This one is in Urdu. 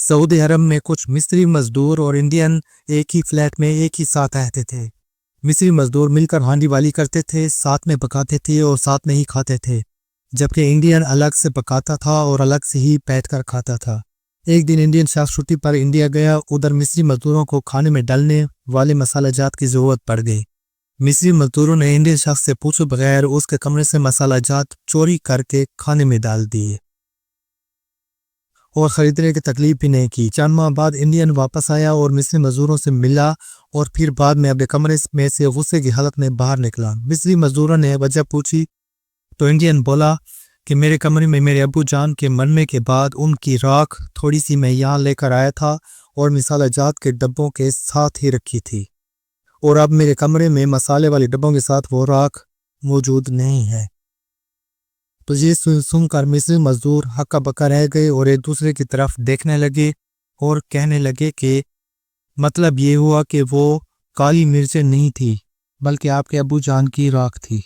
سعودی عرب میں کچھ مصری مزدور اور انڈین ایک ہی فلیٹ میں ایک ہی ساتھ رہتے تھے۔ مصری مزدور مل کر ہانڈی والی کرتے تھے، ساتھ میں پکاتے تھے اور ساتھ میں ہی کھاتے تھے، جبکہ انڈین الگ سے پکاتا تھا اور الگ سے ہی بیٹھ کر کھاتا تھا۔ ایک دن انڈین شخص چھٹی پر انڈیا گیا، ادھر مصری مزدوروں کو کھانے میں ڈالنے والے مسالہ جات کی ضرورت پڑ گئی۔ مصری مزدوروں نے انڈین شخص سے پوچھے بغیر اس کے کمرے سے مسالہ جات چوری کر کے کھانے میں ڈال دیے اور خریدنے کی تکلیف بھی نہیں کی۔ چند ماہ بعد انڈین واپس آیا اور مصری مزدوروں سے ملا اور پھر بعد میں اپنے کمرے میں سے غصے کی حالت میں باہر نکلا۔ مصری مزدوروں نے وجہ پوچھی تو انڈین بولا کہ میرے کمرے میں میرے ابو جان کے مرنے کے بعد ان کی راکھ تھوڑی سی میں یہاں لے کر آیا تھا اور مسالہ جات کے ڈبوں کے ساتھ ہی رکھی تھی، اور اب میرے کمرے میں مسالے والے ڈبوں کے ساتھ وہ راکھ موجود نہیں ہے۔ تو یہ سن کر مصری مزدور ہکا بکا رہ گئے اور ایک دوسرے کی طرف دیکھنے لگے اور کہنے لگے کہ مطلب یہ ہوا کہ وہ کالی مرچیں نہیں تھی بلکہ آپ کے ابو جان کی راکھ تھی۔